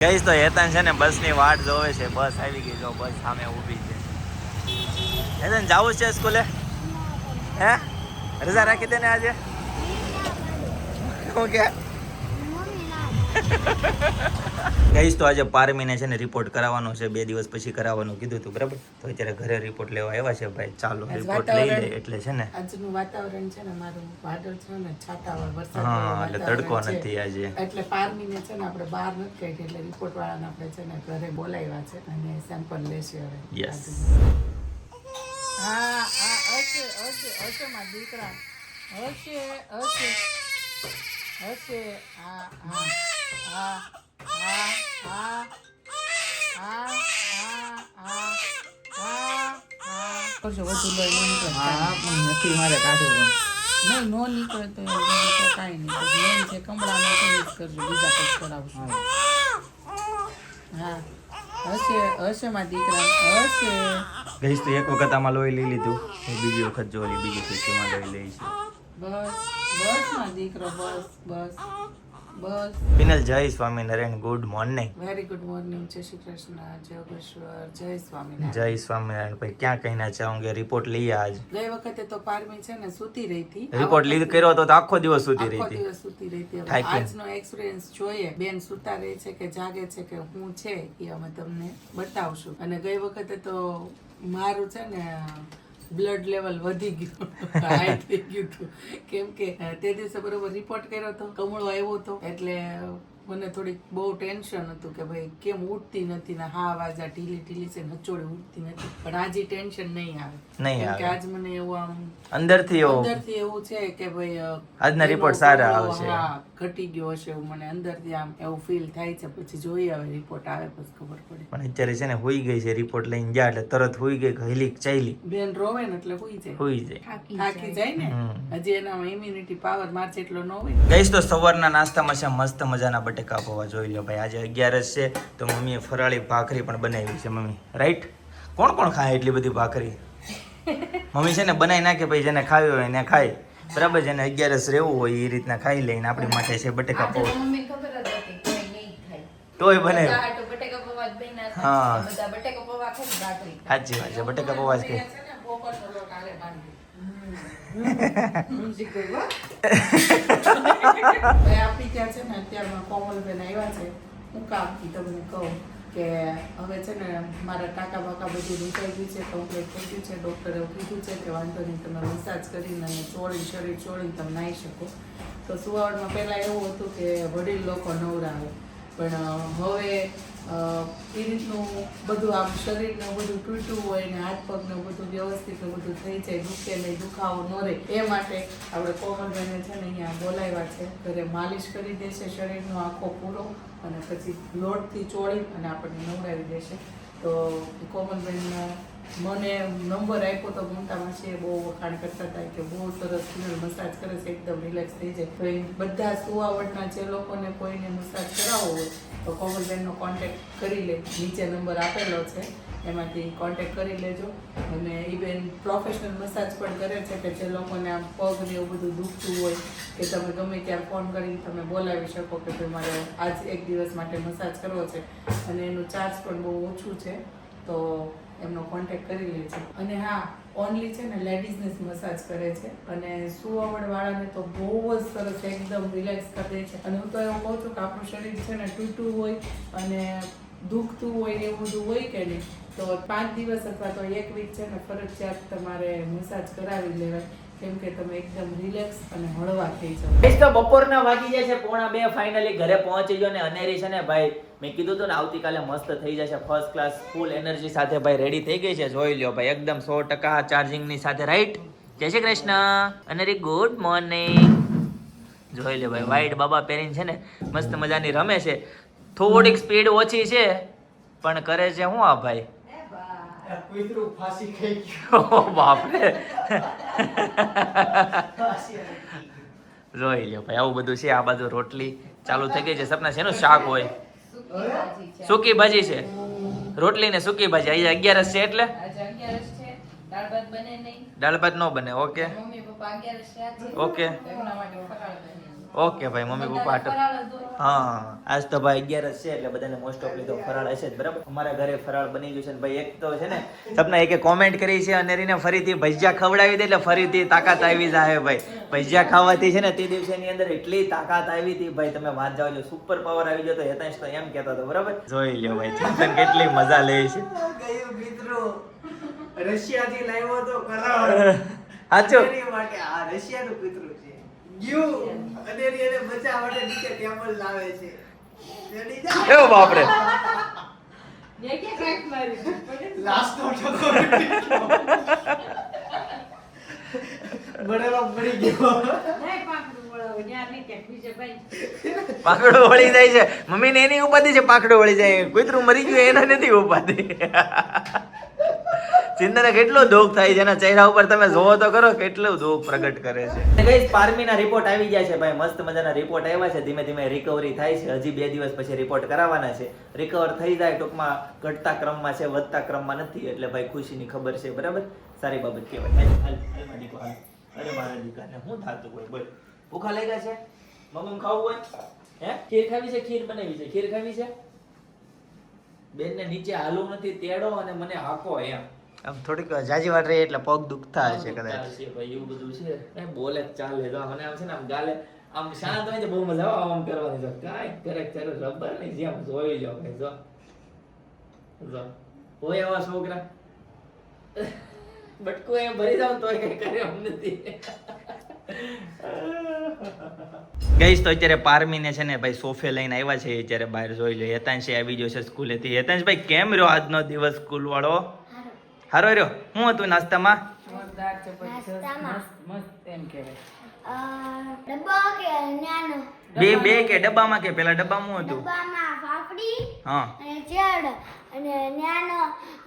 ગઈશ તો હેતન છે ને બસની વાટ જોવે છે. બસ આવી ગઈ, જો બસ સામે ઊભી છે. હેતન જાવું છે સ્કૂલે? હે રજા રાખી દે ને આજે. શું કે ગઈશ તો આજે પારમીને છે ને રિપોર્ટ કરાવવાનો છે. 2 દિવસ પછી કરાવવાનું કીધું હતું, બરાબર. તો અત્યારે ઘરે રિપોર્ટ લેવા આવ્યા છે ભાઈ. ચાલો રિપોર્ટ લઈ લે. એટલે છે ને આજનું વાતાવરણ છે ને મારું વાદળ છે ને છાટાવાળું વરસાદ. હા, એટલે તડકો નથી આજે. એટલે પારમીને છે ને આપણે બહાર નથી કાઢી, એટલે રિપોર્ટ વાળાને આપણે છે ને ઘરે બોલાવ્યા છે અને સેમ્પલ લેશે હવે. યસ. હા હા, હશે હશે હશે મારા દીકરા, હશે હશે હશે. હા હા હા હા હા હા હા હા હા કરજો વધુ લોહી ન નીકળે. હા પણ નથી મારે કાઢવું. નહીં નો નીકળે તો કાંઈ નહીં. મેન છે કમળાનો તો જ કરજો, બીજા પછી કરાવશું. હા હશે હશે મારા દીકરા, હશે. ગઈશ તો એક વખત આમાં લોહી લઈ લીધું, બીજી વખત જો ઓલી બીજી ખુશીમાં લોહી લઈ છે. બસ બસ મારો દીકરો, બસ બસ બસ. પિનલ, જય Swaminarayan. Good morning. Very good morning. જય શ્રી કૃષ્ણ, જય યોગેશ્વર, જય સ્વામિનારાયણ. જય સ્વામિનારાયણ. ભાઈ ક્યાં કહીના ચાહુંગે રિપોર્ટ લઈએ આજ. ગઈ વખતે તો પારમી છે ને સૂતી રહી હતી. રિપોર્ટ લીધ કર્યો તો આખો દિવસ સૂતી રહી આખો હતી. દિવસ સૂતી રહી હતી. હવે થાકી. આજનો એક્સપિરિયન્સ જોઈએ બેન સૂતા રહે છે કે જાગે છે કે હું છે એ અમે તમને બતાવશું. અને ગઈ વખતે તો મારું છે ને બ્લડ લેવલ વધી ગયું, હાઈ થઈ ગયું હતું. કેમ કે તે દિવસે બરોબર રિપોર્ટ કર્યો હતો, કમળો આવ્યો હતો, એટલે મને થોડીક બહુ ટેન્શન હતું કે ભાઈ કેમ ઉઠતી નથી ને હા વાજા ઢીલી ઢીલી છે, નચોડી ઉઠતી નથી. પણ આજે ટેન્શન નહીં આવે. નહીં કેમ આવે. કે આજ મને એવું આમ અંદરથી એવું છે કે ભાઈ આજના રિપોર્ટ સારા આવશે. હા ઘટી ગયો હશે એવું મને અંદરથી આમ એવું ફીલ થાય છે. પછી જોઈએ હવે રિપોર્ટ આવે પછી ખબર પડે. પણ અત્યારે છે ને હુઈ ગઈ છે. રિપોર્ટ લઈને ગયા એટલે તરત હુઈ ગઈ, હૈલી ચાલી બેન રોવે ને એટલે હુઈ જાય, હુઈ જાય. થાકી જાય ને. હજી એનામાં ઇમ્યુનિટી પાવર માર જેટલો ન હોય. ગઈશ તો સવારના નાસ્તામાં છે મસ્ત મજાના બટેકા પૌવા. જોઈ લો ભાઈ, આજે 11 છે તો મમ્મીએ ફરાળી ભાખરી પણ બનાવી છે. મમ્મી રાઈટ, કોણ કોણ ખાય એટલી બધી ભાખરી? મમ્મી છે ને બનાવી નાખે, ભાઈ જેને ખાવી હોય એને ખાય, બરાબર. જેને 11 રહેવું હોય એ રીતના ખાઈ લઈને. આપણી માટે છે બટેકા પૌવા, તોય બને. હા સાચી વાત છે, બટેકા પૌવા જ ખાય. આપણી ત્યાં છે ને અત્યારમાં કોમલબેન આવ્યા છે. હું કામથી તમને કહું કે હવે છે ને મારા ટાંકા બાકા બધું નીકળી ગયું છે, કમ્પ્લીટ થઈ ગયું છે. ડૉક્ટરે એવું કીધું છે કે વાંધો નહીં, તમે મસાજ કરીને અને ચોળી શરીર ચોળીને તમે નાહી શકો. તો સુવાવડમાં પહેલાં એવું હતું કે વડીલ લોકો નવરાવે, પણ હવે એ રીતનું બધું આમ શરીરને બધું તૂટ્યું હોય ને હાથ પગને બધું વ્યવસ્થિત બધું થઈ જાય, દુખે નહીં, દુખાવો ન રહે, એ માટે આપણે કોમલબેને છે ને અહીંયા બોલાવ્યા છે. ઘરે માલિશ કરી દેશે શરીરનો આખો પૂરો, અને પછી લોટથી ચોળી અને આપણને નવડાવી દેશે. તો કોમલબેન મને નંબર આપ્યો તો મોટા માસીએ બહુ વખાણ કરતા હતા કે બહુ સરસ મસાજ કરે છે, એકદમ રિલેક્સ થઈ જાય. તો એ બધા સુવાવડના જે લોકોને કોઈને મસાજ કરાવવો હોય તો કોમલબેનનો કોન્ટેક્ટ કરી લે. નીચે નંબર આપેલો છે, એમાંથી કોન્ટેક્ટ કરી લેજો. અને એ બેન પ્રોફેશનલ મસાજ પણ કરે છે કે જે લોકોને આમ પગ ને એવું બધું દુખતું હોય કે તમે ગમે ત્યારે ફોન કરીને તમે બોલાવી શકો કે ભાઈ મારે આજ એક દિવસ માટે મસાજ કરવો છે, અને એનું ચાર્જ પણ બહુ ઓછું છે. તો એમનો કોન્ટેક્ટ કરી લેજો. અને હા, ઓનલી છે ને લેડીઝને જ મસાજ કરે છે, અને સુવાવડવાળાને તો બહુ જ સરસ એકદમ રિલેક્સ કરી દે છે. અને હું તો એવું કહું છું કે આપણું શરીર છે ને તૂટું હોય અને દુખતું હોય ને એવું બધું હોય કે નહીં, તો 5 દિવસ અથવા તો 1 વીક છે ને ફરજિયાત તમારે મસાજ કરાવી લેવાય. કેમ કે તમે એકદમ રિલેક્સ અને હળવા થઈ જાવ. તો બપોરના વાગી જાય છે 1:45. ફાઇનલી ઘરે પહોંચી ગયો ને અનેરી છે ને ભાઈ, મેં કીધું હતું ને આવતીકાલે મસ્ત થઈ જશે, ફર્સ્ટ ક્લાસ ફૂલ એનર્જી સાથે ભાઈ રેડી થઈ ગઈ છે. જોઈ લ્યો ભાઈ, એકદમ 100% ચાર્જિંગની સાથે, રાઈટ. જય શ્રી કૃષ્ણ અનેરી, ગુડ મોર્નિંગ. જોઈ લ્યો ભાઈ, વાઈટ બાબા પહેરીને છે ને મસ્ત મજાની રમે છે. થોડીક સ્પીડ ઓછી છે પણ કરે છે શું આ ભાઈ? કૂતરું ફાંસી ખાઈ ગયું. બાપરે. જોઈ લ્યો ભાઈ, આવું બધું છે. આ બાજુ રોટલી ચાલુ થઈ ગઈ છે. સપના શેનું શાક હોય? સૂકી ભાજી છે. રોટલી ને સૂકી ભાજી. આજે 11 છે એટલે દાળ ભાત ન બને. Okay okay. ઓકે ભાઈ મમ્મી પપ્પા હા આજ તો ભાઈ 11 છે એટલે બધાને મોસ્ટ ઓફલી તો ફરાળ હશે જ બરાબર. અમારા ઘરે ફરાળ બની ગયું છે ને ભાઈ. એક તો છે ને સપના એકે કોમેન્ટ કરી છે અનેરીને ફરીથી ભજીયા ખવડાવી દે એટલે ફરીથી તાકાત આવી જાય ભાઈ. ભજીયા ખાવાથી છે ને તે દિવસેની અંદર એટલી તાકાત આવી હતી ભાઈ તમે વાત જાવ છો. સુપર પાવર આવી ગયો તો હેતાંશ તો એમ કહેતો હતો બરાબર. જોઈ લ્યો ભાઈ ચિંતન કેટલી મજા લે છે. ગયું મિત્રો રશિયાથી લાવ્યો તો કરાવ સાચું માટે આ રશિયાનું કૂતરું છે ગયું અને એને બચાવવા માટે નીચે ટેબલ લાવે છે રેડી જા એવો બાપરે લાસ્ટ નો બનેલો પડી ગયો પાકડો વળી જાય છે મમ્મી ને એની ઉપાધિ છે. પાકડો વળી જાય કૂતરું મરી ગયું એના નથી ઉપાધિ. ચિંતને કેટલો દુઃખ થાય છે એના ચહેરા ઉપર તમે જોવો તો કરો કેટલું દુઃખ પ્રગટ કરે છે. ગાઈસ પારમીના રિપોર્ટ આવી ગયા છે ભાઈ. મસ્ત મજાના રિપોર્ટ આવ્યા છે. ધીમે ધીમે રિકવરી થાય છે. હજી 2 દિવસ પછી રિપોર્ટ કરાવવાના છે. રિકવર થઈ જાય ટૂંકમાં ઘટતા ક્રમમાં છે વધતા ક્રમમાં નથી એટલે ભાઈ ખુશીની ખબર છે બરાબર. સારી બાબત કહેવાય. હાલ દીકો હાલ. અરે મારા દીકાને શું થાતું હોય બોલ. ભૂખા લાગ્યા છે મમ્મી ખાવું હોય હે? ખીર ખાવી છે? ખીર બનાવી છે? ખીર ખાવી છે? બેનને નીચે હાલવું નથી તેડો અને મને હાકો એમ. આમ થોડીક જાજી વાર રહી એટલે પગ દુખતા હશે કદાચ. ભાઈ એવું બધું છે એ બોલે ચાલે જો મને આમ છે ને આમ ગાલે આમ શાંત હોય તો બહુ મજા આવે આમ કરવાની છે. કાઈ કરે ચાલો રબર નહીં જેમ જોઈ લો ભાઈ જો જો હોય આવા છોકરા બટકું એમ ભરી જાવ તોય કઈ કરે એમ નથી. ગઈશ તો અત્યારે પારમીને છે ને ભાઈ સોફે લઈને આવ્યા છે. અત્યારે બહાર જોઈ લો. હેતાંશ આવી ગયો છે સ્કૂલેથી. હેતાંશ ભાઈ કેમ રહ્યો આજનો દિવસ સ્કૂલ વાળો? હારો રહ્યો. શું હતું નાસ્તામાં? જોરદાર છે મસ્ત એમ કહેવાય. ડબ્બા કે નાનો બે કે ડબ્બામાં કે પેલા ડબ્બામાં શું હતું? ડબ્બામાં પાપડી હા અને ચેડ અને નાનો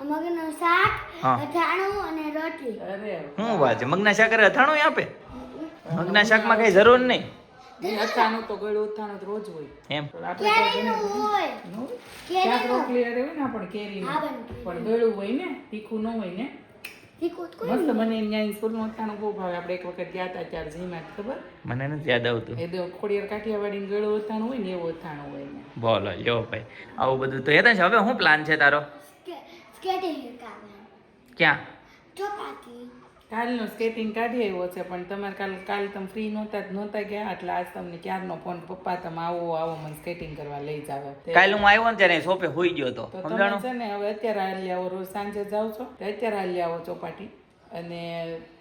મગનું શાક હા. અથાણું અને રોટલી. અરે શું વાત છે મગના શાક અથાણું આપે? મગના શાકમાં કઈ જરૂર નહીં અથાણું તો ગળું અથાણું તો રોજ હોય. એમ. આપણે તો કેરીનું હોય શાક કેરીનું રોટલી અરે હોય ને પણ કેરીનું હા, બને કેરીનું. પણ ગળું હોય ને તીખું ન હોય ને. તીખું તો કોઈ મસ્ત મને અહીંયા સ્કૂલમાં અથાણું બહુ ભાવે. આપણે એક વખત ગયા હતા ત્યારે જીમાં ખબર મને નથી યાદ આવતું. એ તો ખોડિયાર કાઠિયાવાડી ગળું અથાણું હોય ને એવું અથાણું હોય ને. બોલો લ્યો ભાઈ આવું બધું તો હેતાંશ હવે શું પ્લાન છે તારો? સ્કેટિંગ કરવાનું ક્યાં? ચોપાટી કાલનો સ્કેટિંગ કાઢી આવ્યો છે પણ તમારે કાલ તમે ફ્રી નહોતા ગયા એટલે આજ તમને ક્યારનો ફોન પપ્પા તમે આવો મને સ્કેટિંગ કરવા લઈ જાવ. કાલે હું આવ્યો ને ત્યારે સોફે હોઈ ગયો હતો તો તમે સમજાણો. છે ને હવે અત્યારે હાલી આવો. રોજ સાંજે જાઓ છો તો અત્યારે હાલી આવો ચોપાટી અને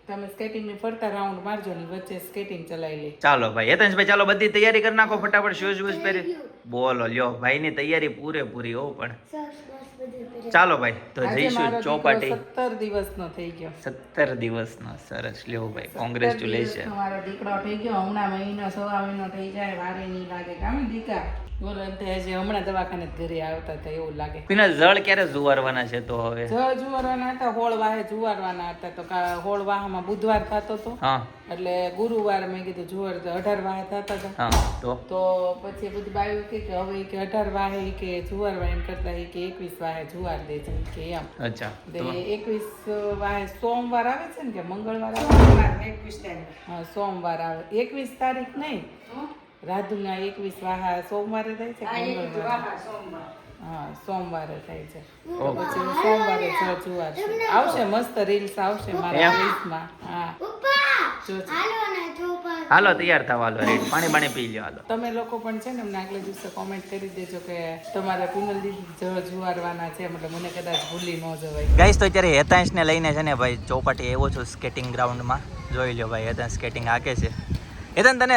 તમે સ્કેટિંગ ની ફરતા રાઉન્ડ મારજો ને વચ્ચે સ્કેટિંગ ચલાવી લે. ચાલો ભાઈ હેતાંશ ભાઈ ચાલો બધી તૈયારી કરી નાખો ફટાફટ. શૂઝ વૂઝ પહેરી બોલો લ્યો ભાઈની તૈયારી પૂરેપૂરી હો પણ. સરસ મસ્ત બધું પહેરે. ચાલો ભાઈ તો આજે જઈશું મારો દીકરો ચોપાટી. 17 દિવસનો થઈ ગયો. 17 દિવસનો સરસ લ્યો ભાઈ કોંગ્રેચ્યુલેશન. મારો દીકરો થઈ ગયો. હમણાં મહિનો સવા મહિનો થઈ જાય વારે નહીં લાગે કામ દીકા બોલો એમ થાય છે હમણાં દવાખાને ઘરે આવતા હતા એવું લાગે. પીના જળ ક્યારે જુવારવાના છે તો હવે? જુવારવાના હતા હોળ વાહે જુવારવાના હતા તો હોળ વાહમાં બુધવાર થતો હતો હા એટલે ગુરુવાર મેં કીધું જુવાર 18 વાહે થતા હતા. હા તો પછી બધી બાયું કે હવે કે 18 વાહે કે જુવાર વાહે એમ કરતા કે 21 વાહે જુવાર દે છે કે એમ. અચ્છા તે 21 વાહે સોમવાર આવે છે ને કે મંગળવાર આવે? 21 તારીખ. હા સોમવાર આવે. 21 તારીખ નહીં રાધુના 21 વાહા સોમવારે થાય છે કે મંગળવારે? હા સોમવારે થાય છે. તો પછી સોમવારે જુવાર છે. આવશે મસ્ત રીલ્સ આવશે મારા રીલ્સમાં. હા પપ્પા જોજો. હાલો ને ચોપાટી હાલો તૈયાર થવા હાલો રેડી પાણી પી લ્યો હાલો. તમે લોકો પણ છે ને અમને આગલે દિવસે કોમેન્ટ કરી દેજો કે તમારા પિનલ દીદી જુવારવાના છે મતલબ મને કદાચ ભૂલી ન જવાય. ગાઈસ તો અત્યારે હેતાંશને લઈને છે ને ભાઈ ચોપાટી આવ્યો છું સ્કેટિંગ ગ્રાઉન્ડમાં. જોઈ લ્યો ભાઈ હેતાંશ સ્કેટિંગ હાકે છે. હેતાંશ તને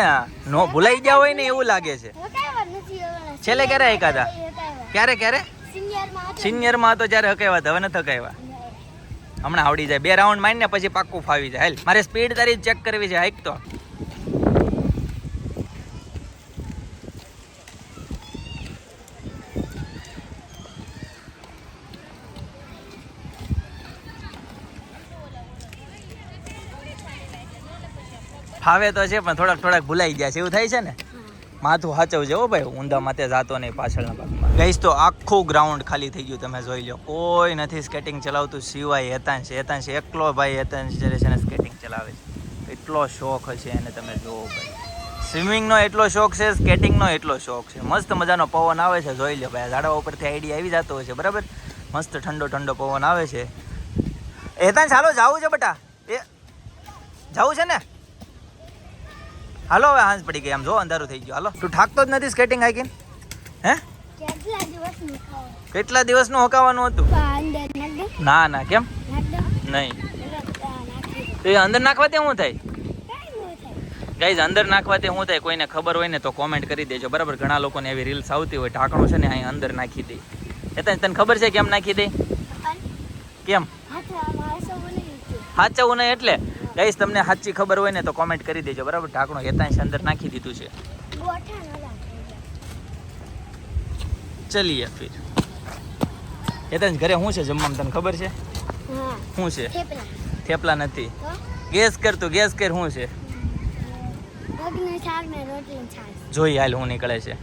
નો ભૂલાઈ ગયા હોય ને એવું લાગે છે. હકાવા નથી હવે છેલ્લે ક્યારે એકાદા? ક્યારે સિનિયરમાં સિનિયરમાં હતો ત્યારે હકાવ્યા હતા હવે નથી હકાવ્યા. હમણાં આવડી જાય 2 રાઉન્ડ મારીને પછી પાક્કું ફાવી જાય. હાલ મારે સ્પીડ તારી ચેક કરવી છે હાઈક તો. ફાવે તો છે પણ થોડાક ભૂલાઈ ગયા છે એવું થાય છે ને. માથું હાચવજે હો ભાઈ ઊંધા માથે જાતો નહીં પાછળના ભાગમાં. ગઈશ તો આખું ગ્રાઉન્ડ ખાલી થઈ ગયું તમે જોઈ લો. કોઈ નથી સ્કેટિંગ ચલાવતું સિવાય હેતાંશ એકલો ભાઈ હેતાંશ જ્યારે છે ને સ્કેટિંગ ચલાવે છે. એટલો શોખ હશે એને તમે જોવો ભાઈ. સ્વિમિંગનો એટલો શોખ છે, સ્કેટિંગનો એટલો શોખ છે. મસ્ત મજાનો પવન આવે છે, જોઈ લો ભાઈ. ઝાડવા ઉપરથી આઈડિયા આવી જતો હોય છે, બરાબર. મસ્ત ઠંડો ઠંડો પવન આવે છે. હેતાંશ ચાલો જાવું છે બેટા, એ જાવું છે ને? હાલો હવે હાંજ પડી ગઈ, આમ જો અંધારું થઈ ગયું. હાલો, તું થાકતો જ નથી સ્કેટિંગ હાઈકીને? હે કેટલા દિવસનું ખાવ કેટલા દિવસનું હોકાવાનું હતું? અંદર નાખ દે ના ના, કેમ નાખ દે નહીં? નાખી તો એ અંદર નાખવાથી શું થાય કાંઈ ન થાય ગાઈઝ? અંદર નાખવાથી શું થાય કોઈને ખબર હોય ને તો કોમેન્ટ કરી દેજો, બરાબર. ઘણા લોકોને એવી રીલ્સ આવતી હોય, ઢાંકણું છે ને અહીં અંદર નાખી દે. એ તને ખબર છે કેમ નાખી દે? કેમ સાચવું નહીં એટલે? ગાઈઝ તમને સાચી ખબર હોય ને તો કોમેન્ટ કરી દેજો, બરાબર. ઢાંકણું હેતાંશ અંદર નાખી દીધું છે. ચલીએ ફિર. હેતાંશ ઘરે શું છે જમવામાં તને ખબર છે? શું છે? થેપલા નથી. ગેસ કર તું, ગેસ કર શું છે? જોઈ હાલ હું નીકળે છે.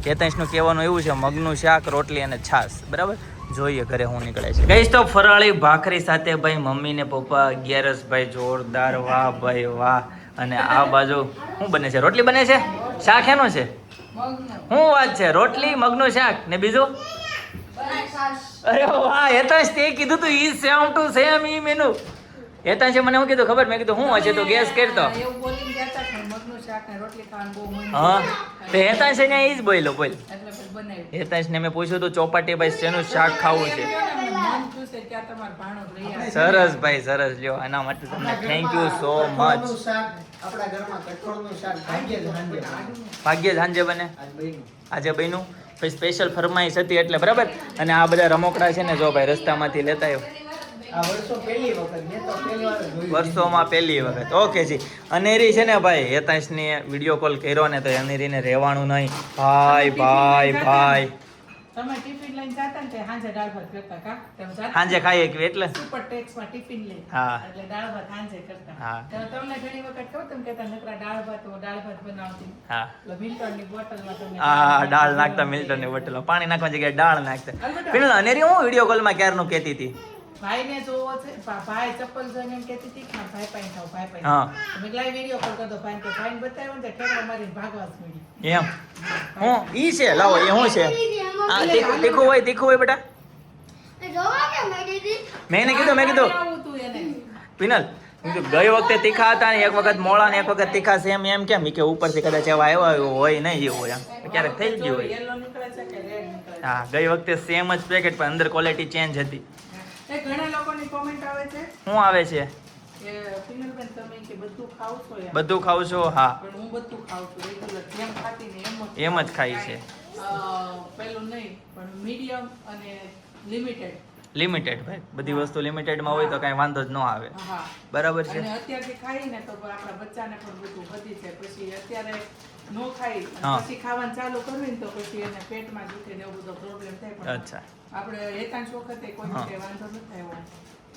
હેતાંશનું કહેવાનું એવું છે મગનું શાક, રોટલી અને છાશ, બરાબર. જોઈએ ઘરે હું નીકળે છે. ગઈશ તો ફરાળી ભાખરી સાથે ભાઈ મમ્મી ને પપ્પા અગિયારસ ભાઈ જોરદાર, વાહ ભાઈ વાહ. અને આ બાજુ શું બને છે? રોટલી બને છે. શાક એનું છે? શું વાત છે? રોટલી મગનું શાક ને બીજું? અરે વાહ હેતાંશ, તે કીધું તું ઈ સેમ ટુ સેમ ઈ મેનુ. હેતાંશે મને શું કીધું ખબર? મેં કીધું શું હશે તો ગેસ કરતો. એવું બોલીને ગયા હતા કે મગનું શાક ને રોટલી ખાવાનું બહુ મન હા તો હેતાંશે ને ઈ જ બોલ્યો બોલ. એટલે પછી બનાવ્યું. હેતાંશ ને મેં પૂછ્યું તું ચોપાટી ભાઈ શેનું શાક ખાવું છે? મન થયું છે ત્યાં તમારો ભાણો લઈ આવે. સરસ ભાઈ સરસ. લ્યો એના માટે તમને થેન્ક યુ સો મચ. કઠોળનું શાક, આપણા ઘરમાં કઠોળનું શાક ભાગ્યે જ સાંજે બને. ભાગ્યે જ સાંજે બને. આજ બન્યું. આજે બન્યું. પછી સ્પેશિયલ ફરમાઈશ હતી એટલે, બરાબર. અને આ બધા રમકડા છે ને જો ભાઈ રસ્તામાંથી લેતા આવ્યો. આ વર્ષો પહેલી વખત, મેં તો પહેલી વાર જોયું. વર્ષોમાં પહેલી વખત. ઓકે જી. અનેરી છે ને ભાઈ હેતાંશને વિડીયો કોલ કર્યો ને તો અનેરીને રહેવાનું નહીં. ભાઈ ભાઈ ભાઈ તમે ટિફિન લઈને જાતા ને તે સાંજે દાળ ભાત કરતા કા? તમે જાતા સાંજે ખાઈ એકવી એટલે. સુપર ટેક્સમાં ટિફિન લઈ. હા. એટલે દાળ ભાત સાંજે કરતા. હા. તો તમને ઘણી વખત કહું તમે કહેતા નકરા દાળ ભાત બનાવતી. હા એટલે મિલ્ટનની બોટલમાં તમે હા દાળ નાખતા મિલ્ટનની બોટલમાં પાણી નાખવા જગ્યાએ દાળ નાખતા. પેલા અનેરી હું વિડીયો કોલમાં ક્યારનું કહેતી હતી. ભાઈને જોવો છે ભાઈ ચપ્પલ જોઈને એમ કહેતી હતી કે ભાઈ પાઈ ખાવ ભાઈ પાઈ હા. મેં લાઈ વિડીયો કોલ કરતો ભાઈ કે ભાઈને બતાવ્યો ને ઠેકડા મારીને ભાગવા જ મળી. એમ હું ઈ છે લાવો એ શું છે? આ તીખું હોય બેટા. મેં એને કીધું આવું તું એને પિનલ મેં કીધું ગઈ વખતે તીખા હતા ને એક વખત મોળા ને એક વખત તીખા સેમ એમ કેમ? ઈ કે ઉપરથી કદાચ એવા આવ્યા હોય નહીં એવું હોય એમ ક્યારેક થઈ ગયું હોય. યલો નીકળે છે કે રેડ નીકળે છે? હા ગઈ વખતે સેમ જ પેકેટ પણ અંદર ક્વોલિટી ચેન્જ હતી. એ ઘણા લોકોની કોમેન્ટ આવે છે શું આવે છે? કે પિનલબેન તમે કે બધું ખાવ છો યાર. બધું ખાવ છો? હા પણ હું બધું ખાઉં છું રેગ્યુલર જેમ ખાતી ને એમ જ ખાઈ છે. પેલું નહીં પણ મીડિયમ અને લિમિટેડ. લિમિટેડ ભાઈ બધી વસ્તુ લિમિટેડમાં હોય તો કાંઈ વાંધો જ ન આવે. હા બરાબર છે. અને અત્યારથી ખાઈને તો આપણા બચ્ચાને પણ બધું વધી છે પછી અત્યારે નો ખાઈ અને હા. પછી ખાવાનું ચાલુ કરવું ને તો પછી એને પેટમાં દુખે ને એવું બધો પ્રોબ્લેમ થાય પણ અચ્છા આપણે એકાંશ વખતે કોઈ હા. રીતે વાંધો નથી આવ્યો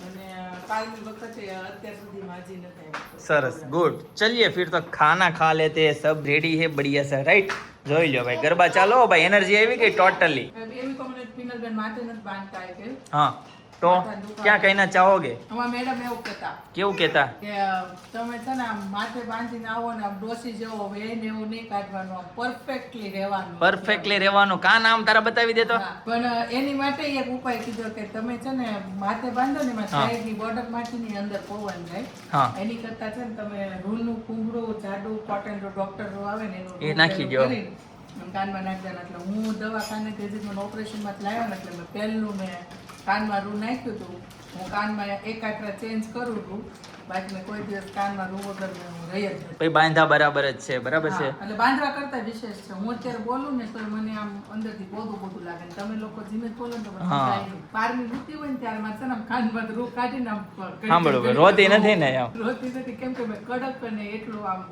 અને કાલની વખતે અત્યાર સુધીમાં હજી નથી આવ્યો. સરસ ગુડ. ચलिए फिर तो खाना खा लेते हैं, सब रेडी है बढ़िया से राइट. જોઈ લો ભાઈ ગરબા ચાલો ભાઈ એનર્જી આવી ગઈ ટોટલી. એવી કોમ્યુનિટી પિનલબેન માથે નથી બાંધતા કે હા તો ક્યાં કહીના ચાહોગે? અમારા મેડમ એવું કહેતા કેવું કહેતા? કે તમે છે ને આમ માથે બાંધીને આવો ને આમ ડોસી જેવો વેન એવું નહીં કાઢવાનું આમ પરફેક્ટલી રહેવાનું. પરફેક્ટલી રહેવાનું. કા નામ તારા બતાવી દે તો. હા, પણ એની માટે એક ઉપાય કીધો કે તમે છે ને માથે બાંધો ને એમાં હા. સાઈડની બોર્ડર માંથી અંદર પવન જાય. હા એની કરતા છે ને તમે રૂલનું કુંભળું જાડું કોટન ડોક્ટર આવે ને એનું એ નાખી દ્યો. કરીને અને કાનમાં નાખી દેવાનું. એટલે હું દવાખાને તેથી મને ઓપરેશનમાં જ લાવ્યો ને એટલે મેં પહેલું મેં કાનમાં રૂ નાખ્યું હતું. હું કાનમાં એક આટલા ચેન્જ કરું છું બાકી મેં કોઈ દિવસ કાનમાં રૂ વગર હું રહી જ નથી. ભાઈ બાંધા બરાબર જ છે. બરાબર છે. હા, એટલે બાંધવા કરતા વિશેષ છે. હું અત્યારે બોલું ને તો મને આમ અંદરથી બોધું લાગે ને તમે લોકો ધીમે જ બોલો ને તો મને હા. મજા આવી. બહારની ઋતુ હોય ને ત્યારે મારે છે ને આમ કાનમાં રૂ કાઢીને આમ સાંભળો રોતી નથી ને એમ. રોતી નથી કેમ કે મેં કડક અને એટલું આમ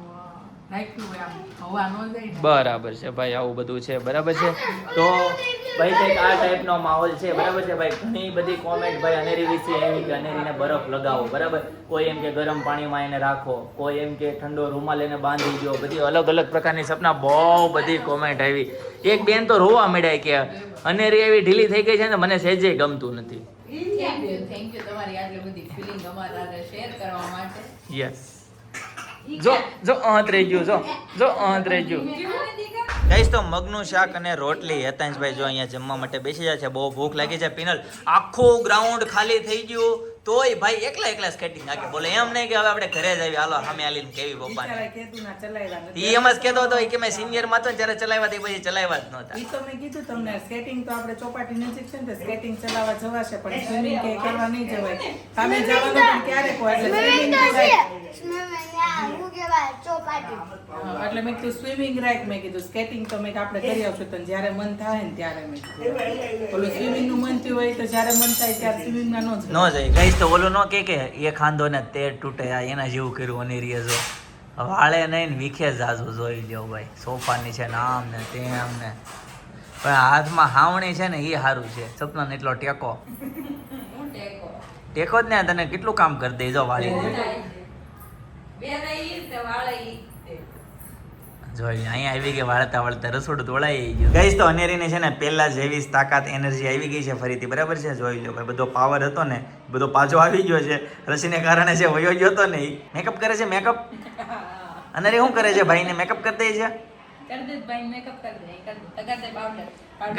રાખ્યું હોય આમ હવા ન જાય ને. બરાબર છે ભાઈ આવું બધું છે. બરાબર છે. તો ભાઈ કંઈક આ ટાઈપનો માહોલ છે. બરાબર છે ભાઈ. ઘણી બધી કોમેન્ટ ભાઈ અનેરી વિશે એવી કે અનેરીને બરફ લગાવો. બરાબર. કોઈ એમ કે ગરમ પાણીમાં એને રાખો, કોઈ એમ કે ઠંડો રૂમાલ એને બાંધી દો. બધી અલગ અલગ પ્રકારની સપના બહુ બધી કોમેન્ટ આવી. એક બેન તો રોવા મળ્યા કે અનેરી એવી ઢીલી થઈ ગઈ છે ને મને સહેજે ગમતું નથી. થેન્ક યુ તમારી આટલી બધી ફિલિંગ અમારા શેર કરવા માટે. યસ જો અંત રહી ગયું જો અંત રહી ગયું. ગાઈસ તો મગનું શાક અને રોટલી હેતાંશભાઈ જો અહીંયા જમવા માટે બેસી જાય છે. બહુ ભૂખ લાગી છે. પિનલ આખું ગ્રાઉન્ડ ખાલી થઈ ગયું તોય ભાઈ એકલા સ્કેટિંગ નાખે. બોલે એમ નહીં કે હવે આપણે ઘરે જ આવી હાલો સામે આલીને કેવી પપ્પાને. બિચારાએ કીધું ના ચલાવ્યા નથી. ઈ એમ જ કહેતો હતો કે મેં સિનિયર માં તો જ્યારે ચલાવ્યા તે પછી ચલાવ્યા જ નહોતા. ઈ તો મેં કીધું તમને સ્કેટિંગ તો આપણે ચોપાટી નજીક છે ને તો સ્કેટિંગ ચલાવવા જવાશે પણ સ્વિમિંગ કે કરવા નહીં જવાય. સામે જવાનું પણ ક્યારેક હોય એટલે સ્વિમિંગ સ્વિમિંગ તો છે રાખ. સ્વિમિંગ હું કહેવાય ચોપાટી. એટલે મેં કીધું સ્વિમિંગ રાખ. મેં કીધું સ્કેટિંગ તો મેં આપણે કરી આવશું તને જ્યારે મન થાય ને ત્યારે મેં કીધું. ઓલું સ્વિમિંગ નું મન થયું હોય તો જ્યારે મન થાય ત્યારે સ્વિમિંગ માં ન નો જાય ગાઈસ તો ઓલું નો કે એ ખાંધો ને તેર તૂટે આ એના જેવું કર્યું અનેરીએ જો વાળે નહીં ને વિખે જાજુ જોઈ લ્યો ભાઈ. સોફાની છે ને આમ ને તેમ ને પણ હાથમાં હાવણી છે ને એ સારું છે. સપનાને એટલો ટેકો ટેકો જ ને તને કેટલું કામ કરી દે જો વાળી જોઈ અહીંયા આવી ગઈ વાળતા વાળતા રસોડું તોડાઈ ગયું. ગાઈસ તો અનેરીને છે ને પહેલા જેવી તાકાત એનર્જી આવી ગઈ છે ફરીથી બરાબર છે. જોઈ લો ભાઈ બધો પાવર હતો ને બધો પાછો આવી ગયો છે. રસીને કારણે જે વયો ગયો હતો ને મેકઅપ કરે છે. મેકઅપ અનેરી શું કરે છે? ભાઈને મેકઅપ કરી દે છે.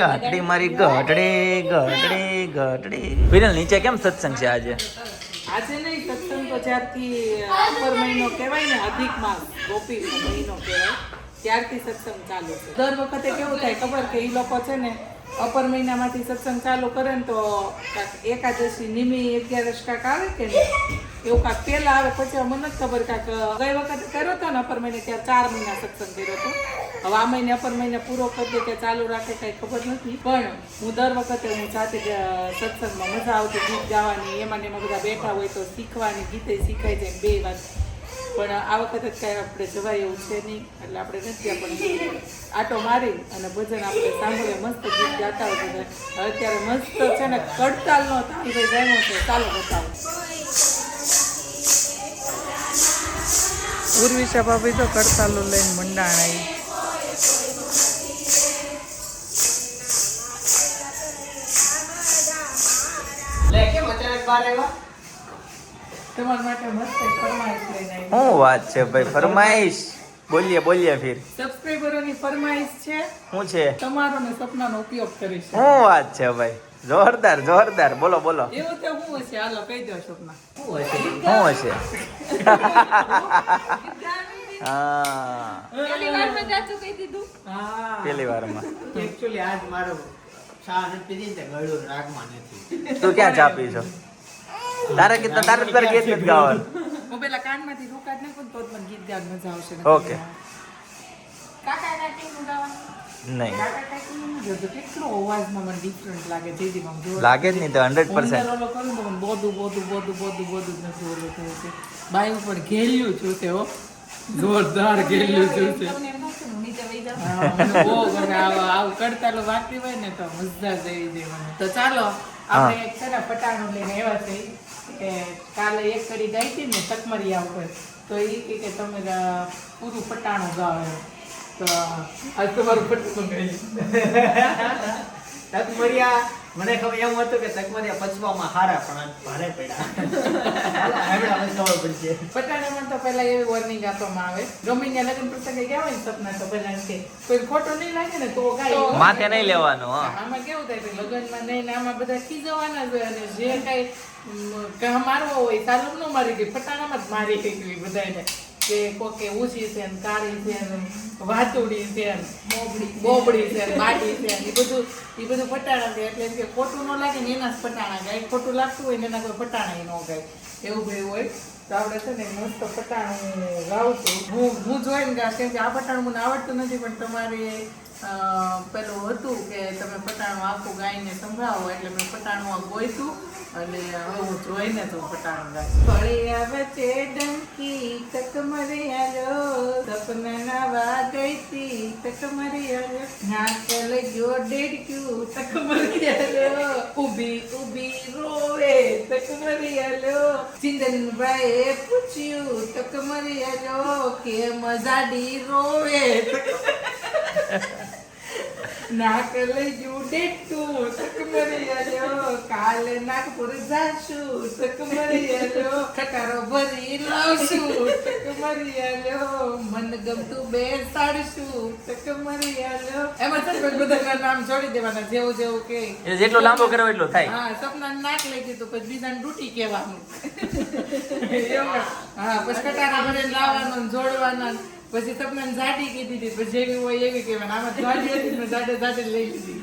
ગાટડી મારી ગાટડી વિરલ નીચે કેમ સત્સંગ છે આજે? આજે નહીં સત્સંગ તો જ્યારથી અપર મહિનો કહેવાય ને અધિક માસ ગોપી મહિનો કહેવાય ત્યારથી સત્સંગ ચાલુ છે. દર વખતે કેવું થાય ખબર કે એ લોકો છે ને અપર મહિનામાંથી સત્સંગ ચાલુ કરે ને તો કાંક એકાદશી નિમી 11 કાંક આવે કે નહીં એવું કાંક પહેલા આવે પછી મને નથી ખબર કાંક ગઈ વખતે કર્યો હતો ને અપર મહિને ત્યાં 4 મહિના સત્સંગ કર્યો હતો. હવે આ મહિને અપર મહિને પૂરો કરી દે કે ચાલુ રાખે કઈ ખબર નથી પણ હું દર વખતે હું સાથે સત્સંગમાં મજા આવતી ગીત ગાવાની એમાં ને એમાં બધા બેઠા હોય તો શીખવાની ગીતે શીખાઈ જાય બે વાત. પણ આ વખતે કાંઈ આપણે જવાય એવું છે નહીં એટલે આપણે નથી પણ આટો મારી અને ભજન આપણે સાંભળીએ મસ્ત ગીત ગાતા હોય બધા. અત્યારે મસ્ત છે ને કડતાલનો તાલભાઈ જામ્યો છે ચાલો બતાવો. ઉર્વિશા ભાભી તો કડતાલો લઈને મંડાણ આવી. લે કેમ અચાનક બહાર આવ્યા? તમારા માટે મસ્ત એક ફરમાઈશ લઈને આવી. શું વાત છે ભાઈ? ફરમાઈશ બોલીએ ફિર. સબસ્ક્રાઇબરોની ફરમાઈશ છે શું છે? તમારો ને સપનાનો ઉપયોગ કરીશ. શું વાત છે ભાઈ? જોરદાર બોલો એવું તો હું હશે હાલો કહી દો સપના. શું હશે? હા પેલી વારમાં Actually આજ મારો ચા નથી પીધી ને ગળું રાગમાં નથી. તું ક્યાં ચા પી છો? તારે ગીત નથી ગાવાનું. હું પેલા કાનમાંથી રોકાટ નાખું ને તો જ મને ગીત ગાવાની મજા આવશે. ઓકે. કાકા કાકીનું ગાવાનું. નહીં કાકા કાકીનું નથી ગાતું. કેટલો અવાજમાં મને ડિફરન્ટ લાગે જેથી આમ જો લાગે જ નહીં તો 100%. ઓલો કરું તો મને બોધું જ નથી ઓલું થયું છે. બાઈ ઉપર ઘેલ્યું છું તે હો જોરદાર ઘેલ્યું છું તે. હા, મને બહુ ગમે આવું કડતાલું વાગતી હોય ને તો મજા જ આવી જાય મને. તો ચાલો આપણે એક છે ને પટાણું લઈને આવ્યા છે કે કાલે એક કડી ગાઈ હતી ને તકમરિયા ઉપર તો એ કે તમે પૂરું પટાણું ગાઓ એમ. તો આજ તમારું પટાણું ગાઈ. તકમરિયા મને ખબર એમ હતું કે તકમરિયા પચવામાં હારા પણ આજ ભારે પડ્યા. હમણાં મને ખબર પડશે. પટાણામાં તો પહેલા એવી વોર્નિંગ આપવામાં આવે ગમે ત્યાં લગ્ન પ્રસંગે ગયા હોય ને સપના તો પહેલા એમ કે કોઈ ખોટો નહીં લાગે ને તો ગાય. માથે નહીં લેવાનું. હા આમાં કેવું થાય કે લગ્નમાં નહીં ને આમાં બધા ખીજવાના જ હોય અને જે કઈ મારવો હોય સાલું ન મારી ગઈ પટાણામાં જ મારી ગઈ બધાને કે કોકે ઊંચી છે ને કાળી છે ને વાતુડી છે ને બોબડી છે ને બાટી છે ને એ બધું પટાણા છે એટલે એમ કે ખોટું ન લાગે ને એના જ પટાણા ગાય ખોટું લાગતું હોય ને એના કોઈ પટાણા ન ગાય એવું ભાઈ હોય. તો આપણે છે ને મસ્ત પટાણું ગાઉં છું હું જોઈને ગાઉં કેમ કે આ પટાણું મને આવડતું નથી પણ તમારે પેલું હતું કે તમે પટાણું આખું ગાઈને સંભળાવો એટલે મેં પટાણું આ ગોઈતું અને હવે હું જોઈને તો પટાણું ગાઈશ. ફળિયા વચ્ચે ડંકી તકમરિયા લો સપના વાગઈતી તકમરિયા લો નાકલ જો ડેડક્યું તકમરિયા લો ઊભી રોવે તકમરિયા લો ચિંદનભાઈએ પૂછ્યું તકમરિયા લો કે મજાડી રોવે નાકલ જો ડેડક્યું તકમરિયા લો કાળ કાલે નાગપુર જાશું ટકમરિયાલો ખટારો ભરી લાવશું ટકમરિયાલો મન ગમતું બેસાડશું ટકમરિયાલો એમાં છે ને બધાના નામ જોડી દેવાના જેવું જેવું કે એ જેટલો લાંબો કરો એટલો થાય. હા સપનાને નાક લઈ દીધું પછી બીજાને ડૂટી કહેવાનું એવું. હા પછી ખટારા ભરીને લાવવાનું ને જોડવાના ને પછી સપનાને જાડી કીધી હતી પછી જેવી હોય એવી કહેવાના આમાં જાડી હતી ને જાડે લઈ લીધી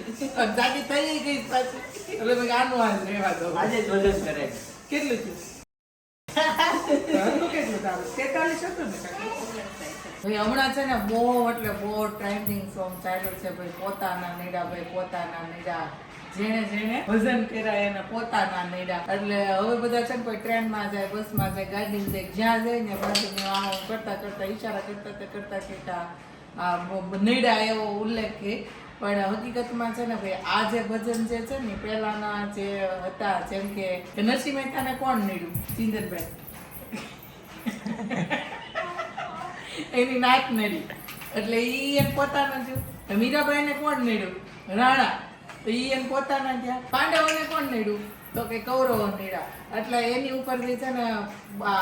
જાડી થઈ ગઈ પાછી એટલે મેં આનું હાલ રહેવા દો આજે જ વજન કરે. કેટલું થયું ઘરનું કેટલું તારું 43 હતું ને કાકા? ભાઈ હમણાં છે ને બહુ એટલે બહુ ટ્રેન્ડિંગ સોંગ ચાલ્યું છે ભાઈ પોતાના નૈડા ભાઈ પોતાના નૈડા જેને જેને ભજન કર્યા એને પોતાના નૈડા એટલે હવે બધા છે ને કોઈ ટ્રેનમાં જાય બસમાં જાય ગાડીમાં જાય જ્યાં જાય ને બાજુને આમ કરતા કરતા ઈશારા કરતા આ નૈડા એવો ઉલ્લેખ છે પણ હકીકતમાં છે ને ભાઈ આ જે ભજન જે છે ને પહેલાના જે હતા જેમ કે નરસિંહ મહેતાને કોણ નડ્યું ચિંતનભાઈ એની નાક નડી એટલે ઈ એને પોતાના થયું મીરાબાઈને કોણ નડ્યું રાણા તો ઈ એને પોતાના થયા પાંડવોને કોણ નડ્યું તો કે કૌરવો નડ્યા એટલે એની ઉપરથી છે ને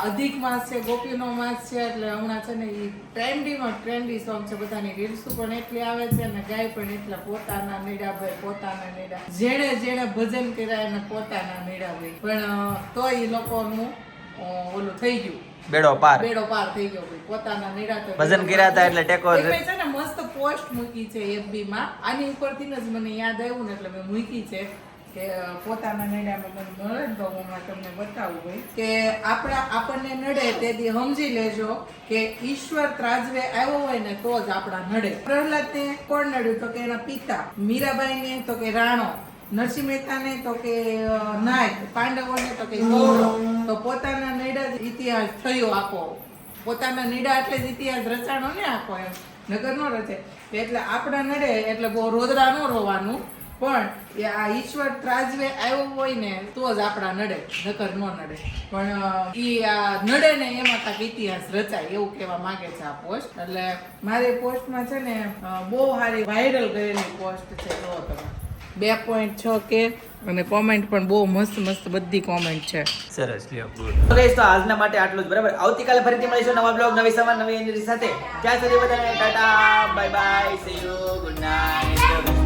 અધિક માસ છે ગોપીનો માસ છે એટલે હમણાં છે ને ઈ ટ્રેન્ડી સોંગ છે બધાની રીલ્સો પણ એટલી આવે છે અને ગાય પણ એટલા પોતાના નડ્યા ભાઈ પોતાના નડ્યા જેણે જેણે ભજન કર્યા એને પોતાના નડ્યા ભાઈ પણ તો ઈ લોકોનું ઓલું થઈ ગયું બેડો પાર થઈ ગયો ભાઈ પોતાના નિરાતે ભજન કર્યા હતા એટલે ટેકો એક છે ને મસ્ત પોસ્ટ મૂકી છે FB માં આની ઉપરથી જ મને યાદ આવ્યું ને એટલે મેં મૂકી છે કે પોતાના નડામાં મને મળે ને તો હું તમને બતાવું ભાઈ કે આપણને નડે તેથી સમજી લેજો કે ઈશ્વર ત્રાજવે આવ્યો હોય ને તો જ આપણા નડે. પ્રહલાદને કોણ નડ્યું તો કે એના પિતા, મીરાબાઈને તો કે રાણો, નરસિંહ મહેતાને તો કે નાયક, પાંડવોને તો કે કૌરવ. તો પોતાના નૈડા જ ઇતિહાસ થયો આખો. પોતાના નૈડા એટલે જ ઇતિહાસ રચાણો ને આખો એમ, નગર નો રચે. એટલે આપણા નડે એટલે બહુ રોદડા નો રોવાનું, પણ આ ઈશ્વર ત્રાજવે આવ્યો હોય ને તો જ આપણા નડે, નકર નો નડે. પણ ઈ આ નડે ને એમાં કાંઈક ઇતિહાસ રચાય એવું કહેવા માંગે છે આ પોસ્ટ. એટલે મારી પોસ્ટમાં છે ને બહુ સારી વાયરલ ગયેલી પોસ્ટ છે. જો તમે 2.6K અને કોમેન્ટ પણ બહુ મસ્ત મસ્ત બધી કોમેન્ટ છે. સરસ લ્યો ગુડ. તો guys, તો આજના માટે આટલું જ બરાબર. આવતીકાલે ફરીથી મળીશું નવા બ્લોગ, નવી સવાર, નવી એનર્જી સાથે. ત્યાં સુધી બધાને Tata, bye bye, C you, good night.